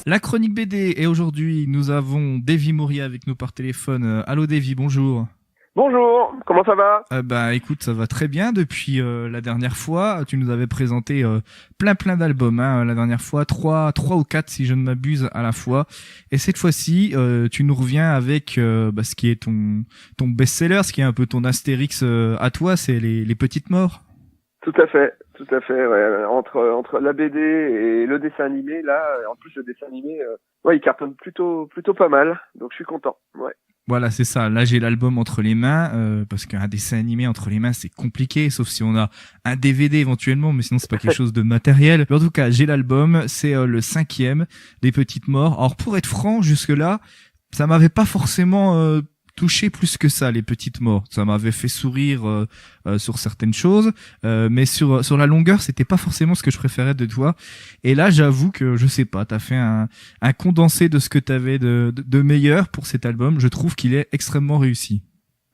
La chronique BD, et aujourd'hui nous avons Davy Mourier avec nous par téléphone. Allô Davy, bonjour. Bonjour, comment ça va? Écoute, ça va très bien. Depuis la dernière fois, tu nous avais présenté plein d'albums. Hein. La dernière fois, trois ou quatre si je ne m'abuse à la fois. Et cette fois-ci, tu nous reviens avec ce qui est ton best-seller, ce qui est un peu ton Astérix à toi, c'est les Petites Morts. Tout à fait. Ouais. Entre la BD et le dessin animé, là, en plus le dessin animé, il cartonne plutôt pas mal. Donc je suis content. Ouais. Voilà, c'est ça. Là, j'ai l'album entre les mains, parce qu'un dessin animé entre les mains, c'est compliqué, sauf si on a un DVD éventuellement, mais sinon, c'est pas quelque chose de matériel. Mais en tout cas, j'ai l'album, c'est le 5e des Petites Morts. Alors, pour être franc, jusque-là, ça m'avait pas forcément touché plus que ça, les Petites Morts. Ça m'avait fait sourire sur certaines choses, mais sur la longueur, c'était pas forcément ce que je préférais de toi. Et là, j'avoue que je sais pas, t'as fait un condensé de ce que t'avais de meilleur pour cet album. Je trouve qu'il est extrêmement réussi.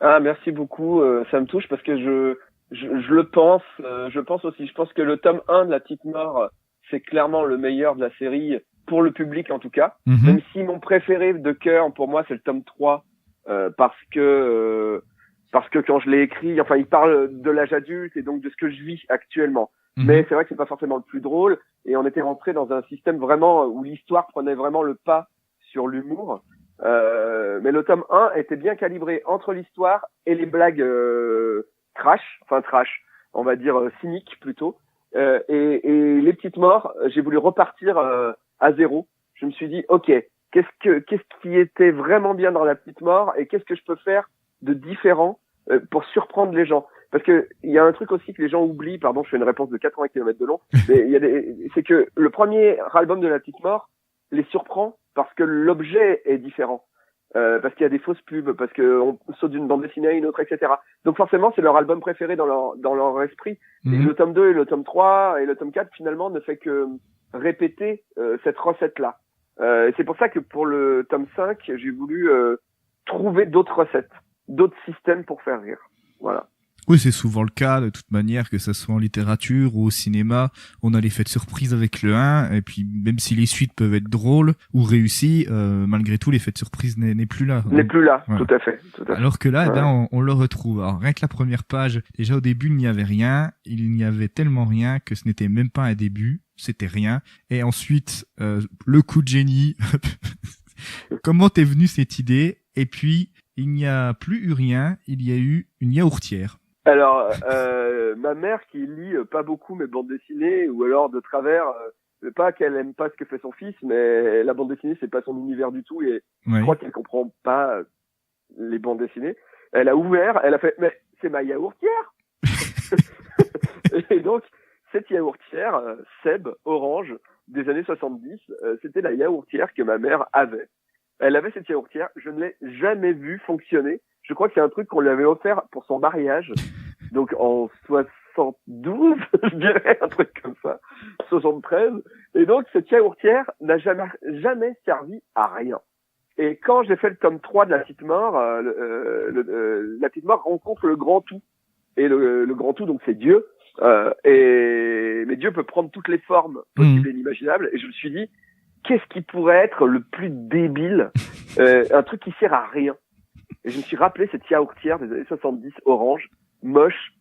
Ah, merci beaucoup. Ça me touche parce que je le pense. Je pense aussi. Je pense que le tome 1 de La Petite Mort, c'est clairement le meilleur de la série pour le public en tout cas. Mm-hmm. Même si mon préféré de cœur pour moi c'est le tome 3. Parce que quand je l'ai écrit, enfin, il parle de l'âge adulte et donc de ce que je vis actuellement. Mmh. Mais c'est vrai que c'est pas forcément le plus drôle et on était rentré dans un système vraiment où l'histoire prenait vraiment le pas sur l'humour. Mais le tome 1 était bien calibré entre l'histoire et les blagues trash, on va dire cyniques plutôt. Et les Petites Morts, j'ai voulu repartir à zéro. Je me suis dit, ok, qu'est-ce qui était vraiment bien dans La Petite Mort et qu'est-ce que je peux faire de différent pour surprendre les gens? Parce que il y a un truc aussi que les gens oublient, pardon, je fais une réponse de 80 km de long, mais c'est que le premier album de La Petite Mort les surprend parce que l'objet est différent. Parce qu'il y a des fausses pubs, parce qu'on saute d'une bande dessinée à une autre, etc. Donc forcément, c'est leur album préféré dans leur esprit. Et le tome 2 et le tome 3 et le tome 4, finalement, ne fait que répéter cette recette-là. C'est pour ça que pour le tome 5, j'ai voulu trouver d'autres recettes, d'autres systèmes pour faire rire. Voilà. Oui, c'est souvent le cas, de toute manière, que ça soit en littérature ou au cinéma. On a l'effet de surprise avec le 1, et puis même si les suites peuvent être drôles ou réussies, malgré tout, l'effet de surprise n'est plus là. N'est plus là, ouais. Tout à fait. Alors que là, on le retrouve. Alors rien que la première page, déjà au début, il n'y avait rien. Il n'y avait tellement rien que ce n'était même pas un début. C'était rien. Et ensuite, le coup de génie. Comment t'es venue cette idée? Et puis, il n'y a plus eu rien. Il y a eu une yaourtière. Alors, ma mère qui lit pas beaucoup mes bandes dessinées, ou alors de travers, pas qu'elle aime pas ce que fait son fils, mais la bande dessinée c'est pas son univers du tout, et je crois qu'elle comprend pas les bandes dessinées. Elle a ouvert, elle a fait, mais c'est ma yaourtière. Et donc, cette yaourtière, Seb, orange, des années 70, c'était la yaourtière que ma mère avait. Elle avait cette yaourtière, je ne l'ai jamais vue fonctionner. Je crois que c'est un truc qu'on lui avait offert pour son mariage, donc en 72, je dirais, un truc comme ça, 73. Et donc, cette yaourtière n'a jamais servi à rien. Et quand j'ai fait le tome 3 de La Petite Mort, La Petite Mort rencontre le grand tout. Et le grand tout, donc c'est Dieu. Mais Dieu peut prendre toutes les formes possibles et inimaginables. Et je me suis dit, qu'est-ce qui pourrait être le plus débile, un truc qui sert à rien. Et je me suis rappelé cette yaourtière des années 70, orange, moche.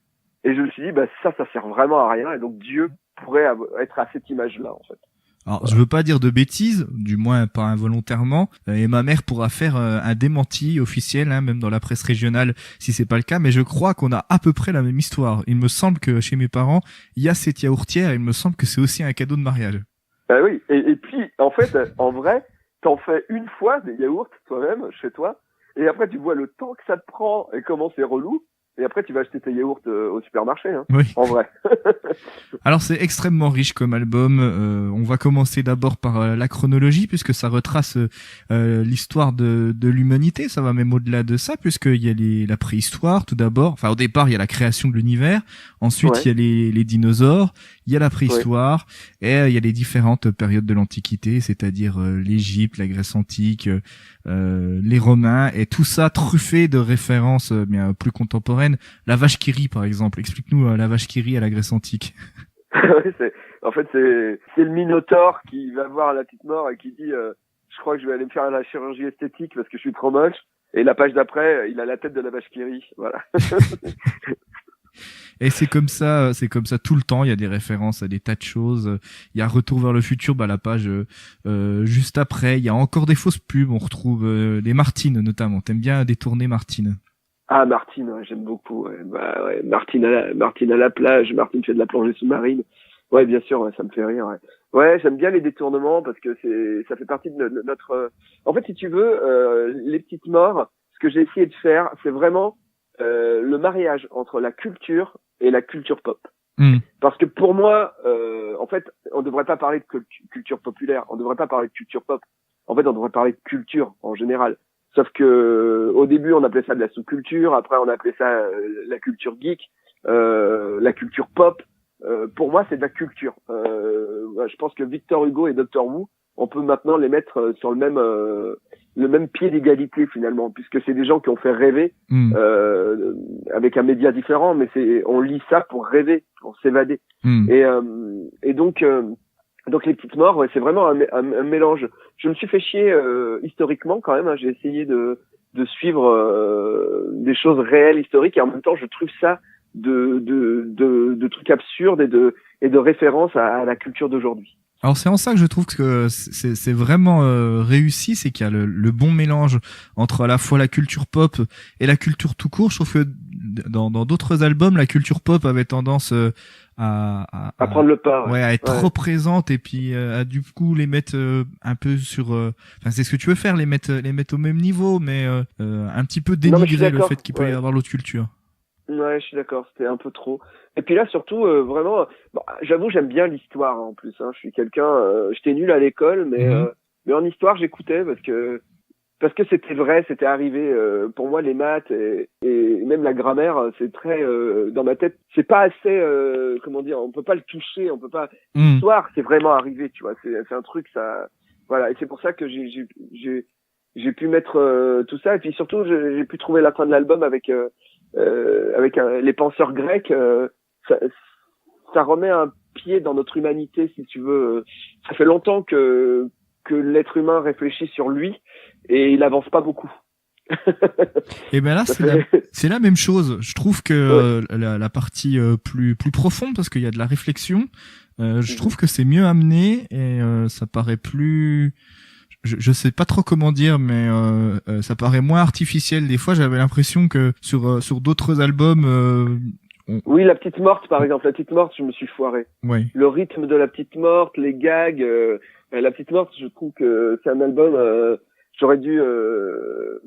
Et je me suis dit, ça sert vraiment à rien. Et donc Dieu pourrait être à cette image-là, en fait. Alors, je veux pas dire de bêtises, du moins pas involontairement, et ma mère pourra faire un démenti officiel, hein, même dans la presse régionale, si c'est pas le cas, mais je crois qu'on a à peu près la même histoire. Il me semble que chez mes parents, il y a cette yaourtière, et il me semble que c'est aussi un cadeau de mariage. Oui, et puis, en fait, en vrai, t'en fais une fois des yaourts, toi-même, chez toi, et après tu vois le temps que ça te prend et comment c'est relou. Et après, tu vas acheter tes yaourts au supermarché, hein. Oui. En vrai. Alors, c'est extrêmement riche comme album. On va commencer d'abord par la chronologie, puisque ça retrace l'histoire de l'humanité. Ça va même au-delà de ça, puisqu'il y a la préhistoire, tout d'abord. Enfin, au départ, il y a la création de l'univers. Ensuite, il y a les dinosaures. Il y a la préhistoire. Et il y a les différentes périodes de l'Antiquité, c'est-à-dire l'Égypte, la Grèce antique, les Romains, et tout ça truffé de références bien plus contemporaines. La vache qui rit, par exemple. Explique-nous la vache qui rit à la Grèce antique. Ouais, en fait, c'est le Minotaure qui va voir la petite mort et qui dit, je crois que je vais aller me faire la chirurgie esthétique parce que je suis trop moche. Et la page d'après, il a la tête de la vache qui rit. Voilà. Et c'est comme ça tout le temps. Il y a des références à des tas de choses. Il y a Retour vers le futur, la page juste après. Il y a encore des fausses pubs. On retrouve les Martine notamment. T'aimes bien détourner Martine? Ah, Martine, ouais, j'aime beaucoup. Ouais. Ouais, Martine à la plage. Martine fait de la plongée sous-marine. Ouais, bien sûr, ouais, ça me fait rire. Ouais, ouais, j'aime bien les détournements parce que ça fait partie de notre. En fait, si tu veux, les petites morts. Ce que j'ai essayé de faire, c'est vraiment le mariage entre la culture et la culture pop. Parce que pour moi, en fait, on ne devrait pas parler de culture populaire, on ne devrait pas parler de culture pop. En fait, on devrait parler de culture en général. Sauf que au début, on appelait ça de la sous-culture, après on appelait ça la culture geek, la culture pop. Pour moi, c'est de la culture. Je pense que Victor Hugo et Doctor Who, on peut maintenant les mettre sur le même pied d'égalité finalement, puisque c'est des gens qui ont fait rêver avec un média différent, mais on lit ça pour rêver, pour s'évader. Et donc les petites morts, ouais, c'est vraiment un mélange. Je me suis fait chier historiquement quand même. Hein, j'ai essayé de suivre des choses réelles historiques et en même temps je trouve ça de trucs absurdes et de références à la culture d'aujourd'hui. Alors c'est en ça que je trouve que c'est vraiment réussi, c'est qu'il y a le bon mélange entre à la fois la culture pop et la culture tout court. Je trouve que dans d'autres albums, la culture pop avait tendance à prendre le pas, ouais, à être trop présente et puis à du coup les mettre un peu sur. Enfin, c'est ce que tu veux faire, les mettre au même niveau, mais un petit peu dénigrer le fait qu'il peut y avoir l'autre culture. Ouais, je suis d'accord, c'était un peu trop. Et puis là, surtout, vraiment, bon, j'avoue, j'aime bien l'histoire hein, en plus. Hein. Je suis quelqu'un, j'étais nul à l'école, mais en histoire, j'écoutais parce que c'était vrai, c'était arrivé. Pour moi, les maths et même la grammaire, c'est très dans ma tête. C'est pas assez, comment dire, on peut pas le toucher, on peut pas. L'histoire, c'est vraiment arrivé, tu vois. C'est un truc, ça, voilà. Et c'est pour ça que j'ai pu mettre tout ça. Et puis surtout, j'ai pu trouver la fin de l'album avec les penseurs grecs, ça remet un pied dans notre humanité, si tu veux. Ça fait longtemps que l'être humain réfléchit sur lui et il avance pas beaucoup. Et ben là, c'est la même chose. Je trouve que la partie plus profonde, parce qu'il y a de la réflexion, je trouve que c'est mieux amené et ça paraît plus. Je sais pas trop comment dire, mais ça paraît moins artificiel. Des fois, j'avais l'impression que sur d'autres albums. Oui, La Petite Morte, par exemple. La Petite Morte, je me suis foiré. Ouais. Le rythme de La Petite Morte, les gags. La Petite Morte, je trouve que c'est un album. J'aurais dû. Le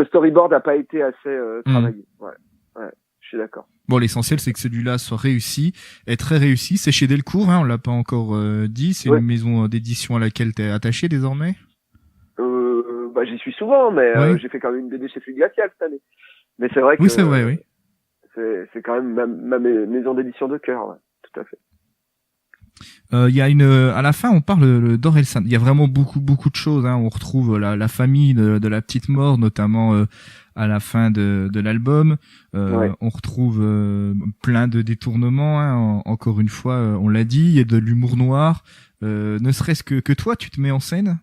storyboard n'a pas été assez travaillé. Ouais, je suis d'accord. Bon, l'essentiel, c'est que celui-là soit réussi, est très réussi. C'est chez Delcourt, hein, on l'a pas encore dit. C'est une maison d'édition à laquelle t'es attaché désormais. J'y suis souvent, mais j'ai fait quand même une BD chez Fluide Glacial cette année. Mais c'est vrai que. Oui, c'est vrai, oui. C'est quand même ma maison d'édition de cœur, ouais, tout à fait. Il y a à la fin, on parle d'Orelsan. Il y a vraiment beaucoup de choses, hein. On retrouve la famille de la petite mort, notamment à la fin de l'album. On retrouve plein de détournements, hein. Encore une fois, on l'a dit, il y a de l'humour noir. Ne serait-ce que toi, tu te mets en scène.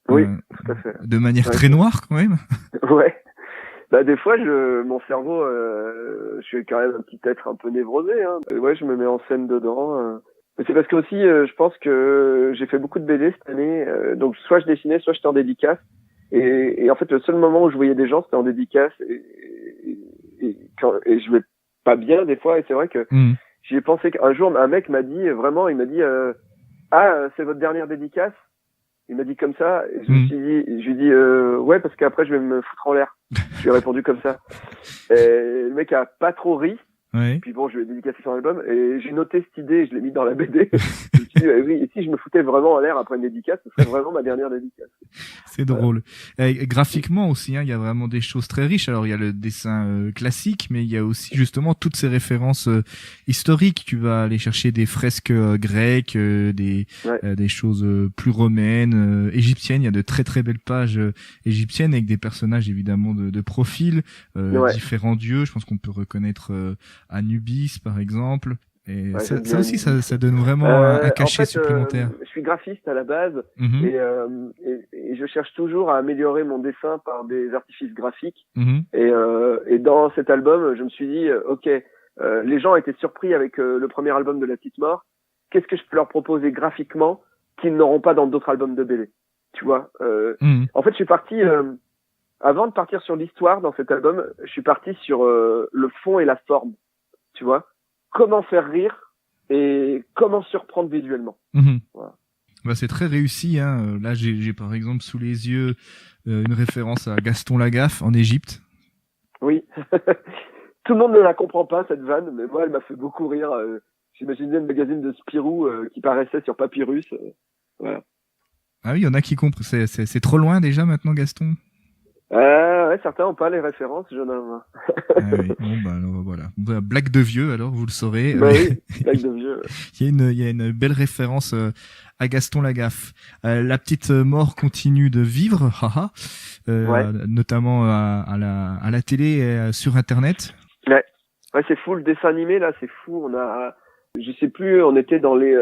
Oui, tout à fait. De manière très noire, quand même. Ouais. Bah, des fois, mon cerveau, je suis quand même un petit être un peu névrosé, hein. Ouais, je me mets en scène dedans. Mais c'est parce que aussi, je pense que j'ai fait beaucoup de BD cette année. Donc, soit je dessinais, soit j'étais en dédicace. Et en fait, le seul moment où je voyais des gens, c'était en dédicace. Et je vais pas bien des fois. Et c'est vrai que j'y ai pensé qu'un jour, un mec m'a dit, vraiment, il m'a dit, c'est votre dernière dédicace? Il m'a dit comme ça. Et je lui ai dit, ouais, parce qu'après, je vais me foutre en l'air. Je lui ai répondu comme ça. Et le mec a pas trop ri. Ouais. Puis bon, je lui ai dédicacé son album et j'ai noté cette idée et je l'ai mis dans la BD. Je me suis dit, oui, et si je me foutais vraiment en l'air après une dédicace, ce serait vraiment ma dernière dédicace. C'est drôle. Et graphiquement aussi, hein, il y a vraiment des choses très riches. Alors, il y a le dessin classique, mais il y a aussi justement toutes ces références historiques. Tu vas aller chercher des fresques grecques, des choses plus romaines, égyptiennes. Il y a de très très belles pages égyptiennes avec des personnages évidemment de profil, différents dieux. Je pense qu'on peut reconnaître Anubis, par exemple. Et Ouais, ça, j'aime ça bien aussi, Enigme. ça donne vraiment un En cachet fait, supplémentaire. je suis graphiste à la base Mhm, et je cherche toujours à améliorer mon dessin par des artifices graphiques. mhm, Et dans cet album, je me suis dit, ok, les gens étaient surpris avec le premier album de La Petite Mort. Qu'est-ce que je peux leur proposer graphiquement qu'ils n'auront pas dans d'autres albums de BD? Tu vois. mhm. En fait, je suis parti avant de partir sur l'histoire dans cet album, je suis parti sur le fond et la forme. Tu vois. Comment faire rire et comment surprendre visuellement. Mhm. Voilà. Bah, c'est très réussi. Hein. Là, j'ai par exemple sous les yeux une référence à Gaston Lagaffe en Égypte. Oui. Tout le monde ne la comprend pas, cette vanne, mais moi, elle m'a fait beaucoup rire. J'imaginais le magazine de Spirou qui paraissait sur Papyrus. Voilà. Ah oui, il y en a qui comprennent. C'est trop loin déjà maintenant, Gaston. Ouais, certains n'ont pas les références, jeune homme. Ah oui. Bon, bah alors, voilà. Bah, blague de vieux, alors vous le saurez. Bah oui, blague de vieux. Il y a une belle référence à Gaston Lagaffe. La petite mort continue de vivre, haha, Ouais. notamment à la télé et sur Internet. Ouais, c'est fou, le dessin animé, là, c'est fou. Je sais plus, on était dans les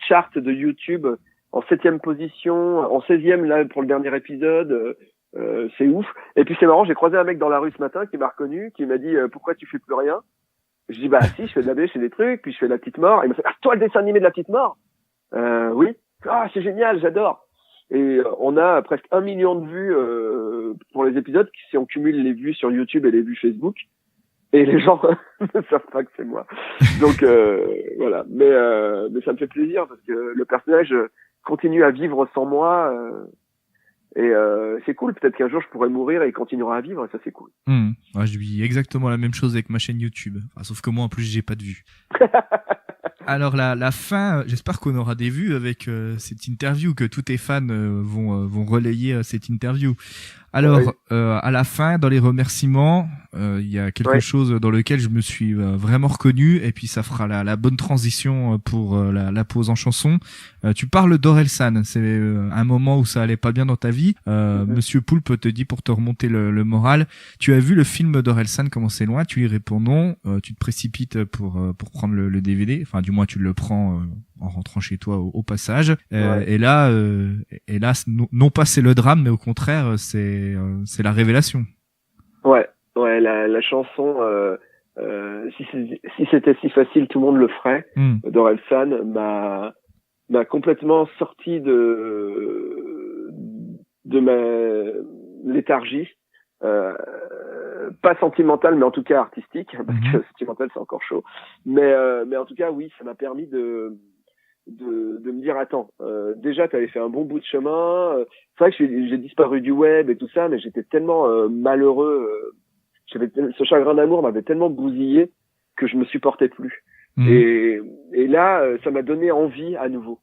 charts de YouTube en 7e position, en 16e, là, pour le dernier épisode. C'est ouf. Et puis c'est marrant, j'ai croisé un mec dans la rue ce matin qui m'a reconnu, qui m'a dit pourquoi tu fais plus rien? Je dis bah si, je fais de la BD, je fais des trucs, puis je fais de La Petite Mort. Et il m'a fait ah toi le dessin animé de La Petite Mort? Oui. Ah c'est génial, j'adore. Et on a presque 1 million de vues pour les épisodes si on cumule les vues sur YouTube et les vues Facebook. Et les gens ne savent pas que c'est moi. Donc voilà. Mais ça me fait plaisir parce que le personnage continue à vivre sans moi. Et c'est cool, peut-être qu'un jour je pourrais mourir et il continuera à vivre, et ça c'est cool. Ouais, je vis exactement la même chose avec ma chaîne YouTube. Enfin, sauf que moi en plus j'ai pas de vues. Alors la fin, j'espère qu'on aura des vues avec cette interview, que tous tes fans vont relayer cette interview. Alors Oui. à la fin, dans les remerciements, il y a quelque chose dans lequel je me suis vraiment reconnu, et puis ça fera la bonne transition pour la pause en chanson. Tu parles d'Orelsan, c'est un moment où ça allait pas bien dans ta vie. Monsieur Poulpe te dit pour te remonter le moral, tu as vu le film d'Orelsan comment c'est loin, tu lui réponds non, tu te précipites pour prendre le DVD, enfin du moins tu le prends en rentrant chez toi au passage. Et là non pas c'est le drame, mais au contraire c'est la révélation. Ouais, la chanson si c'était si facile tout le monde le ferait d'Orelsan m'a complètement sorti de ma léthargie, pas sentimentale mais en tout cas artistique, parce que sentimentale c'est encore chaud, mais en tout cas oui, ça m'a permis de me dire attends, déjà t'avais fait un bon bout de chemin, c'est vrai que j'ai disparu du web et tout ça, mais j'étais tellement malheureux, ce chagrin d'amour m'avait tellement bousillé que je me supportais plus. Et là ça m'a donné envie à nouveau,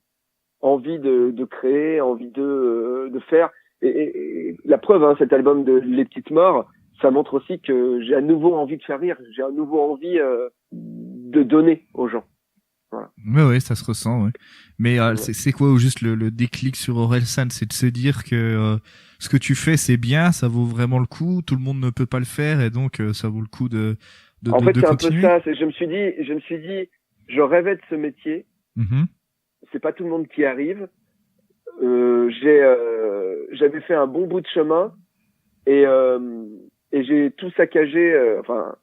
envie de créer, envie de faire, et la preuve, cet album de Les Petites Morts, ça montre aussi que j'ai à nouveau envie de faire rire, j'ai à nouveau envie de donner aux gens. Voilà. Ouais, ça se ressent, ouais. Mais c'est quoi juste le déclic sur Orelsan, c'est de se dire que ce que tu fais c'est bien, ça vaut vraiment le coup, tout le monde ne peut pas le faire, et donc ça vaut le coup de en fait, c'est continuer. un peu ça, je me suis dit, je rêvais de ce métier. C'est pas tout le monde qui arrive. J'avais fait un bon bout de chemin et j'ai tout saccagé. Enfin,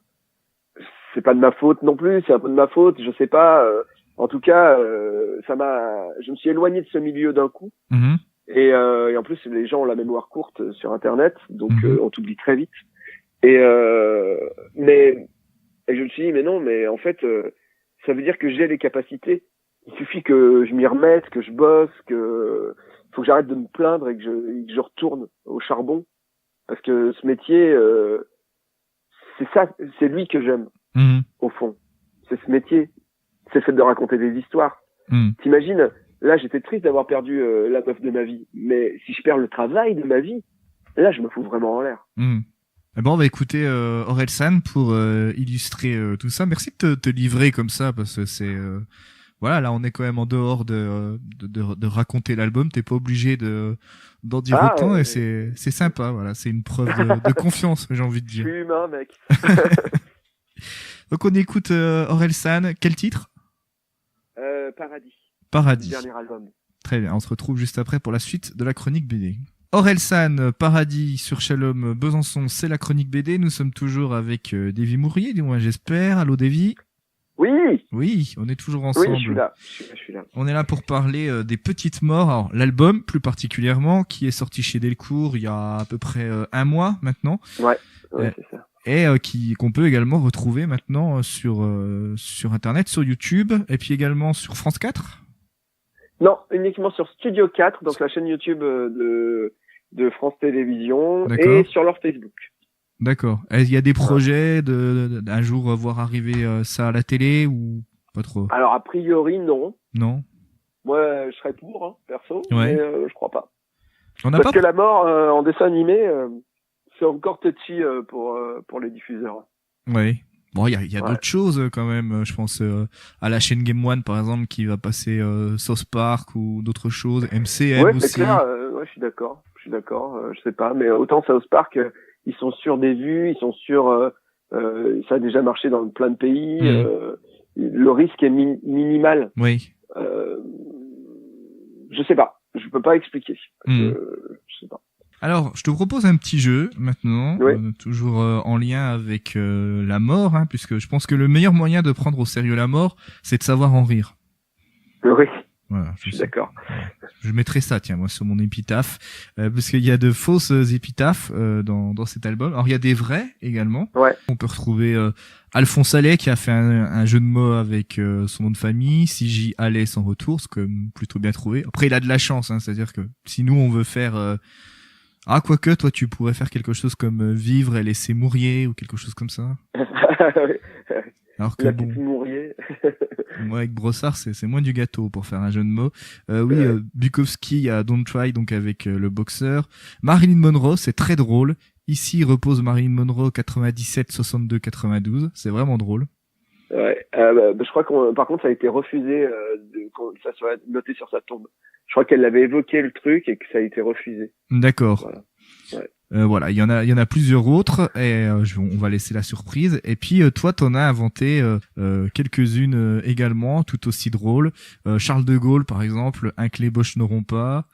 c'est pas de ma faute non plus, c'est un peu de ma faute, je sais pas. En tout cas, je me suis éloigné de ce milieu d'un coup. Et en plus, les gens ont la mémoire courte sur Internet, donc on t'oublie très vite. Et je me suis dit, mais non, mais en fait, ça veut dire que j'ai les capacités. Il suffit que je m'y remette, que je bosse, faut que j'arrête de me plaindre et que je retourne au charbon. Parce que ce métier, c'est lui que j'aime, au fond. C'est ce métier. C'est le fait de raconter des histoires. T'imagines, là, j'étais triste d'avoir perdu la meuf de ma vie. Mais si je perds le travail de ma vie, là, je me fous vraiment en l'air. Bon, on va écouter Orelsan pour illustrer tout ça. Merci de te livrer comme ça, parce que c'est voilà, là on est quand même en dehors de raconter l'album, t'es pas obligé d'en dire autant, et c'est sympa, voilà, c'est une preuve de confiance, j'ai envie de dire. Je suis humain, mec. Donc on écoute Orelsan, quel titre? Paradis. Paradis. Le dernier album. Très bien, on se retrouve juste après pour la suite de la chronique BD. Orelsan, Paradis sur Shalom, Besançon, c'est la chronique BD. Nous sommes toujours avec Davy Mourier, du moins j'espère. Allô Davy. Oui. Oui, on est toujours ensemble. Oui, je suis là. On est là pour parler des petites morts. Alors, l'album, plus particulièrement, qui est sorti chez Delcourt il y a à peu près un mois maintenant. Ouais, c'est ça. Et qu'on peut également retrouver maintenant sur Internet, sur YouTube, et puis également sur France 4. Non, uniquement sur Studio 4, donc la chaîne YouTube de France Télévisions, et sur leur Facebook. D'accord. Il y a des projets d'un jour voir arriver ça à la télé ou pas trop? Alors, a priori, non. Non. Moi, je serais pour, hein, perso, ouais. mais je crois pas. Parce que la mort en dessin animé, c'est encore touchy pour les diffuseurs. Oui. Bon, il y a d'autres choses quand même. Je pense à la chaîne Game One, par exemple, qui va passer South Park ou d'autres choses. MCM aussi. C'est clair. Je suis d'accord. Je sais pas, mais autant South Park, ils sont sûrs des vues, ils sont sûrs. Ça a déjà marché dans plein de pays. Le risque est minimal. Oui. Je sais pas. Je peux pas expliquer. Je sais pas. Alors, je te propose un petit jeu maintenant, toujours en lien avec la mort, hein, puisque je pense que le meilleur moyen de prendre au sérieux la mort, c'est de savoir en rire. Oui. Voilà, je suis d'accord. Je mettrai ça, tiens, moi, sur mon épitaphe, parce qu'il y a de fausses épitaphes dans cet album. Alors, il y a des vrais également. Ouais. On peut retrouver Alphonse Allais qui a fait un jeu de mots avec son nom de famille, CJ Allais sans retour, ce que plutôt bien trouvé. Après, il a de la chance, hein, c'est-à-dire que si nous on veut faire quoique, toi, tu pourrais faire quelque chose comme vivre et laisser mourir ou quelque chose comme ça. Alors que Mourier. moi, avec Brossard, c'est moins du gâteau pour faire un jeu de mots. Bukowski, il y a Don't Try, donc avec le boxeur. Marilyn Monroe, c'est très drôle. Ici repose Marilyn Monroe 97, 62, 92. C'est vraiment drôle. Ouais. Je crois par contre, ça a été refusé que ça soit noté sur sa tombe. Je crois qu'elle avait évoqué le truc et que ça a été refusé. D'accord. Voilà. Ouais. Voilà, il y en a plusieurs autres et on va laisser la surprise. Et puis toi, t'en as inventé quelques-unes également, tout aussi drôles. Charles de Gaulle, par exemple, un que les Boches n'auront pas.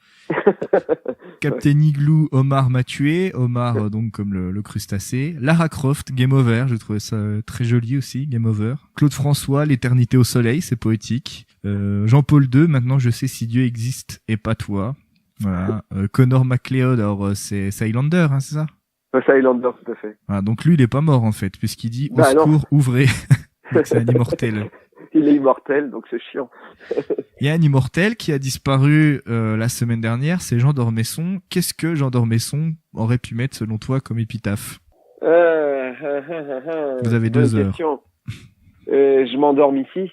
Captain Igloo, Omar m'a tué. Omar, donc comme le crustacé. Lara Croft, Game Over, je trouvais ça très joli aussi, Game Over. Claude François, L'éternité au soleil, c'est poétique. Jean-Paul II, maintenant je sais si Dieu existe et pas toi. Voilà. Connor McLeod, alors c'est Highlander, hein, c'est ça? C'est Highlander, tout à fait. Voilà, donc lui, il est pas mort en fait, puisqu'il dit au secours, ouvrez. Donc c'est un immortel. Il est immortel, donc c'est chiant. Il y a un immortel qui a disparu la semaine dernière, c'est Jean d'Ormesson. Qu'est-ce que Jean d'Ormesson aurait pu mettre selon toi comme épitaphe? Vous avez 2 heures. Je m'endorme ici.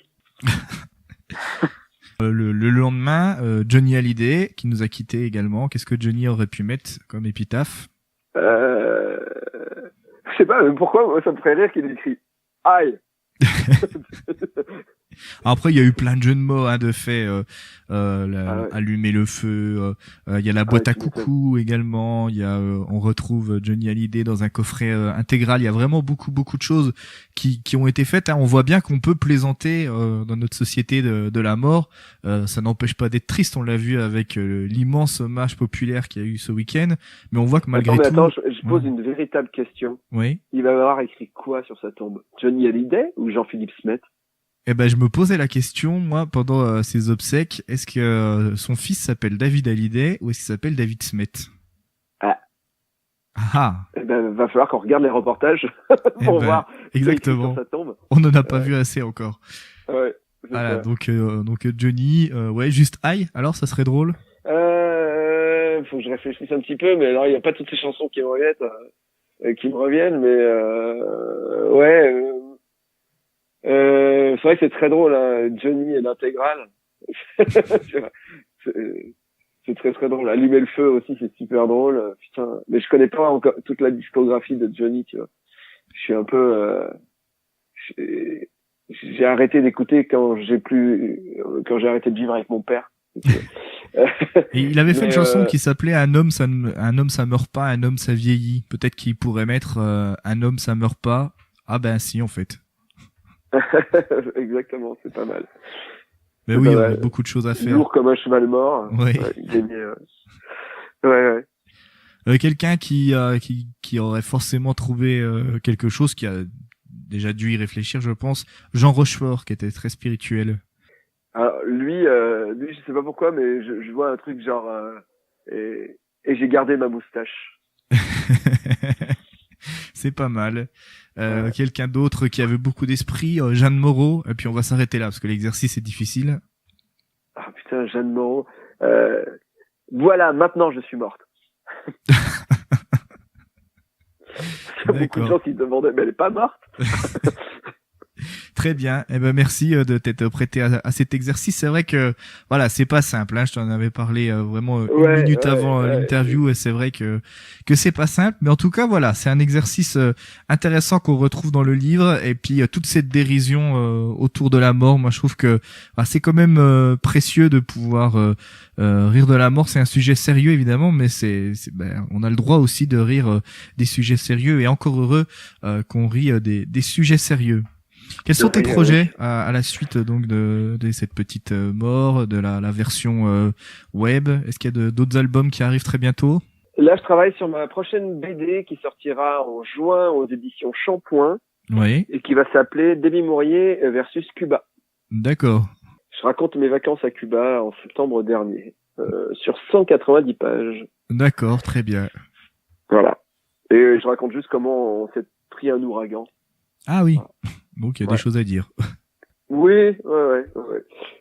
Le lendemain, Johnny Hallyday, qui nous a quittés également. Qu'est-ce que Johnny aurait pu mettre comme épitaphe? Je sais pas, mais pourquoi moi, ça me ferait rire qu'il écrit « Aïe ». Après, il y a eu plein de jeux de mots, hein, de fait, allumer le feu, il y a la boîte à coucou également, il y a, on retrouve Johnny Hallyday dans un coffret intégral, il y a vraiment beaucoup de choses qui ont été faites, hein. On voit bien qu'on peut plaisanter dans notre société de la mort, ça n'empêche pas d'être triste, on l'a vu avec l'immense hommage populaire qu'il y a eu ce week-end, mais on voit que malgré tout... Attends, je pose une véritable question. Oui. Il va avoir écrit quoi sur sa tombe? Johnny Hallyday ou Jean-Philippe Smet? Eh ben, je me posais la question, moi, pendant ses obsèques, est-ce que son fils s'appelle David Hallyday ou est-ce qu'il s'appelle David Smet? Eh ben, va falloir qu'on regarde les reportages pour voir exactement. sur sa tombe. On n'en a pas vu assez encore. Ouais. Voilà, donc Johnny, juste aïe, alors ça serait drôle. Faut que je réfléchisse un petit peu, mais alors il n'y a pas toutes ces chansons qui me reviennent, mais c'est vrai que c'est très drôle, hein. Johnny et l'intégrale. C'est très très drôle. Allumer le feu aussi, c'est super drôle. Putain, mais je connais pas encore toute la discographie de Johnny, tu vois. Je suis un peu, j'ai arrêté d'écouter quand j'ai arrêté de vivre avec mon père. Et il avait fait une chanson qui s'appelait Un homme ça meurt pas, un homme ça vieillit. Peut-être qu'il pourrait mettre Un homme ça meurt pas. Ah ben si, en fait. Exactement, c'est pas mal. Mais oui, on a beaucoup de choses à faire. Lourd comme un cheval mort. Oui. Quelqu'un qui aurait forcément trouvé quelque chose, qui a déjà dû y réfléchir, je pense. Jean Rochefort, qui était très spirituel. Alors, lui, je sais pas pourquoi, mais je vois un truc genre et j'ai gardé ma moustache. C'est pas mal. Quelqu'un d'autre qui avait beaucoup d'esprit, Jeanne Moreau. Et puis on va s'arrêter là parce que l'exercice est difficile. Ah putain, Jeanne Moreau. Voilà, maintenant je suis morte. Il y a beaucoup de gens qui se demandaient, mais elle est pas morte. Très bien. Eh ben merci de t'être prêté à cet exercice. C'est vrai que voilà, c'est pas simple. Hein. Je t'en avais parlé vraiment une minute avant l'interview, et c'est vrai que c'est pas simple. Mais en tout cas, voilà, c'est un exercice intéressant qu'on retrouve dans le livre. Et puis toute cette dérision autour de la mort, moi je trouve que c'est quand même précieux de pouvoir rire de la mort. C'est un sujet sérieux évidemment, mais on a le droit aussi de rire des sujets sérieux, et encore heureux qu'on rit des sujets sérieux. Quels sont tes projets à la suite donc de cette petite mort, de la version web? Est-ce qu'il y a d'autres albums qui arrivent très bientôt? Là, je travaille sur ma prochaine BD qui sortira en juin aux éditions Shampoing. Oui. Et qui va s'appeler Davy Mourier versus Cuba. D'accord. Je raconte mes vacances à Cuba en septembre dernier, sur 190 pages. D'accord, très bien. Voilà. Et je raconte juste comment on s'est pris un ouragan. Ah oui. Voilà. Donc il y a des choses à dire. Oui, ouais.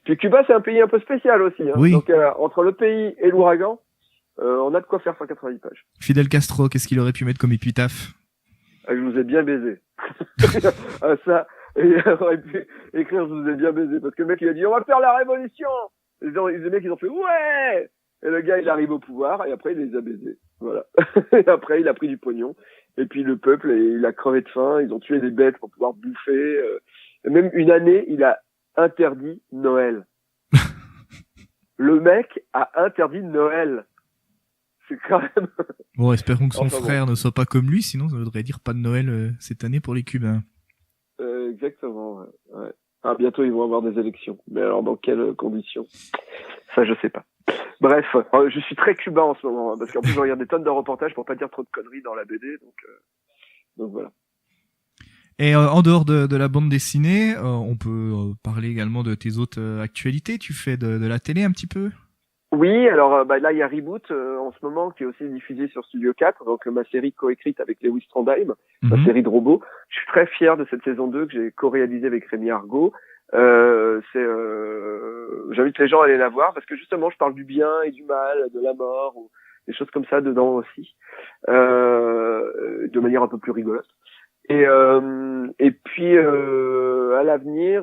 Puis Cuba, c'est un pays un peu spécial aussi. Hein. Oui. Donc entre le pays et l'ouragan, on a de quoi faire 190 pages. Fidel Castro, qu'est-ce qu'il aurait pu mettre comme épitaphe? Je vous ai bien baisé. Ça, il aurait pu écrire je vous ai bien baisé, parce que le mec il a dit on va faire la révolution. Les mecs ils ont fait ouais. Et le gars il arrive au pouvoir et après il les a baisés. Voilà. Et après il a pris du pognon. Et puis le peuple, il a crevé de faim, ils ont tué des bêtes pour pouvoir bouffer. Et même une année, il a interdit Noël. Le mec a interdit Noël. C'est quand même... Bon, espérons que son frère ne soit pas comme lui, sinon ça voudrait dire pas de Noël cette année pour les Cubains. Exactement, ouais. Ah, bientôt ils vont avoir des élections. Mais alors dans quelles conditions? Ça, je sais pas. Bref, je suis très cubain en ce moment, hein, parce qu'en plus je regarde des tonnes de reportages pour pas dire trop de conneries dans la BD, donc voilà. Et en dehors de la bande dessinée, on peut parler également de tes autres actualités. Tu fais de la télé un petit peu? Oui, alors là il y a Reboot en ce moment qui est aussi diffusé sur Studio 4, donc ma série coécrite avec Lewis Trondheim, ma série de robots. Je suis très fier de cette saison 2 que j'ai co-réalisée avec Rémi Argot. J'invite les gens à aller la voir parce que justement je parle du bien et du mal, de la mort, ou des choses comme ça dedans aussi, de manière un peu plus rigolote. Et puis à l'avenir,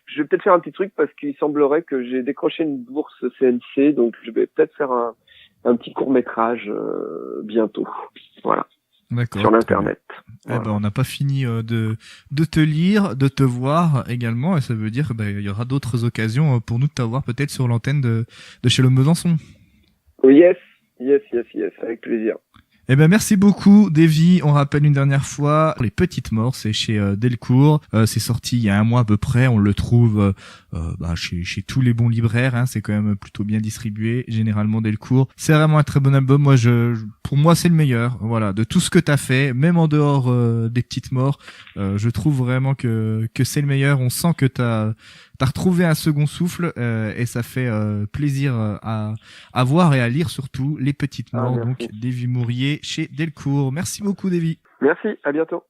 je vais peut-être faire un petit truc parce qu'il semblerait que j'ai décroché une bourse CNC, donc je vais peut-être faire un petit court-métrage bientôt. Voilà. D'accord. Sur l'internet. Voilà. On n'a pas fini de te lire, de te voir également, et ça veut dire il y aura d'autres occasions pour nous de t'avoir peut-être sur l'antenne de chez le Besançon. Yes, avec plaisir. Merci beaucoup, Davy. On rappelle une dernière fois, Les Petites Morts, c'est chez Delcourt. C'est sorti il y a un mois à peu près. On le trouve chez tous les bons libraires. Hein. C'est quand même plutôt bien distribué, généralement Delcourt. C'est vraiment un très bon album. Moi, pour moi, c'est le meilleur. Voilà, de tout ce que t'as fait, même en dehors des Petites Morts, je trouve vraiment que c'est le meilleur. On sent que t'as retrouvé un second souffle et ça fait plaisir à voir et à lire surtout. Les Petites Morts, donc Davy Mourier chez Delcourt. Merci beaucoup, Davy. Merci, à bientôt.